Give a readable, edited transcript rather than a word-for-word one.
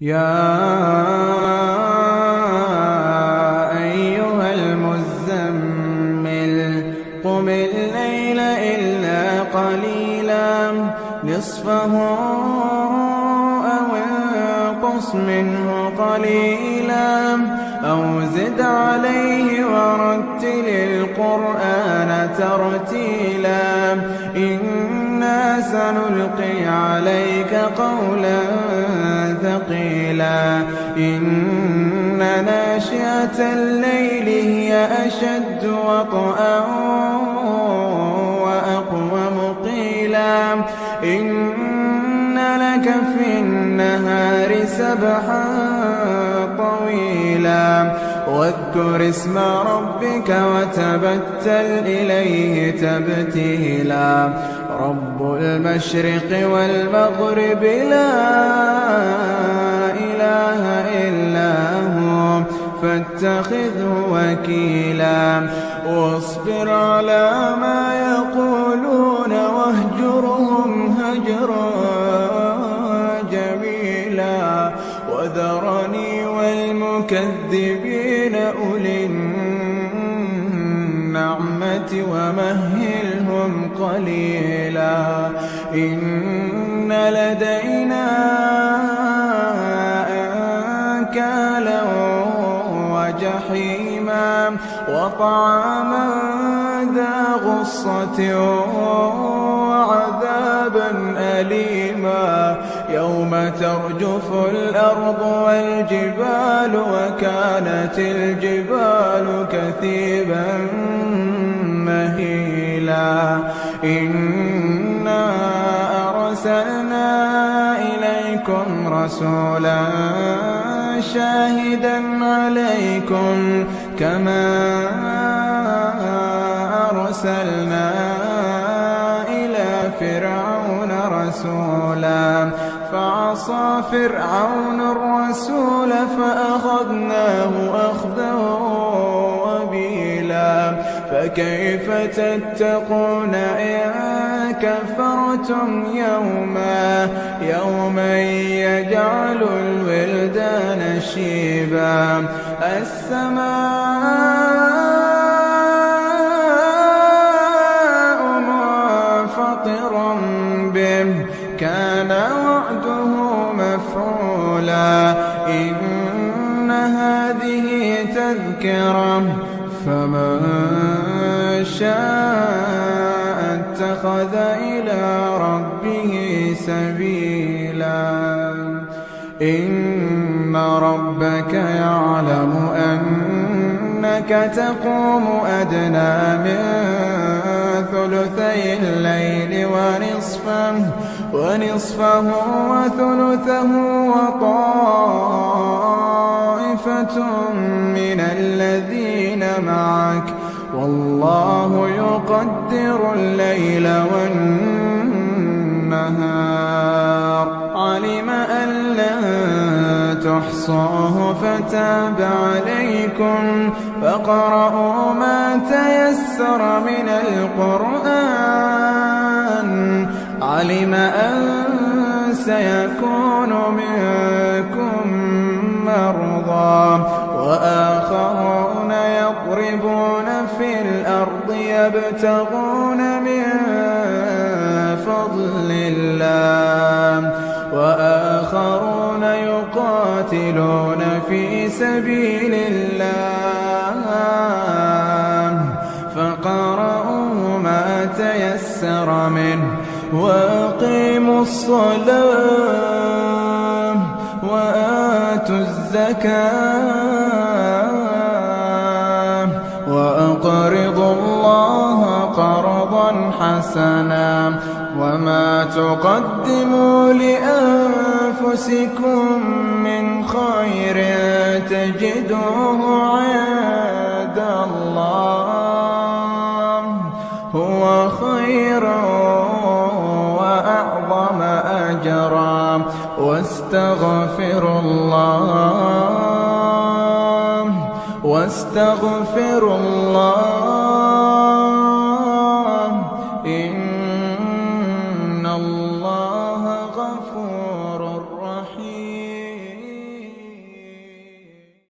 يا أيها المزمل قم الليل إلا قليلا نصفه أو انقص منه قليلا أو زد عليه ورتل القرآن ترتيلا إنا سنلقي عليك قولا ثقيلا إن ناشئة الليل هي أشد وطئا وأقوم قيلا إن لك في النهار سبحا طويلا واذكر اسم ربك وتبتل إليه تبتيلا رب المشرق والمغرب لا إله إلا هو فاتخذه وكيلا واصبر على ما يقولون واهجرهم هجرا جميلا وذرني والمكذبين أولي النعمة ومهلهم قليلا إن لدينا أنكالا وجحيما وطعاما ذا غصة وعذابا أليما يوم ترجف الأرض والجبال وكانت الجبال كثيبا مهيلا إنا أرسلنا إليكم رسولا شاهدا عليكم كما أرسلنا إلى فرعون رسولا فعصى فرعون الرسول فأخذناه أخذا وبيلا فكيف تتقون إن كفرتم يوما يجعل الولدان شيبا السماء منفطر به كان وعده مفعولا إن هذه تذكرة فمن شاء اتخذ إلى ربه سبيلا إن ربك يعلم أنك تقوم أدنى من ثلثي الليل ونصفه وثلثه وطائفة من الذين معك والله يقدر الليل والنهار علم أن لن تحصوه فتاب عليكم فاقرؤوا ما تيسر من القرآن علم أن سيكون منكم مرضى وآخرون يضربون في الأرض يبتغون من فضل الله وآخرون يقاتلون في سبيل الله فقرؤوا ما تيسر منه وأقيموا الصلاة وآتوا الزكاة وأقرضوا الله قرضا حسنا وما تقدموا لأنفسكم من خير تجدوه عند الله هو خيرا وأعظم أجرا واستغفروا الله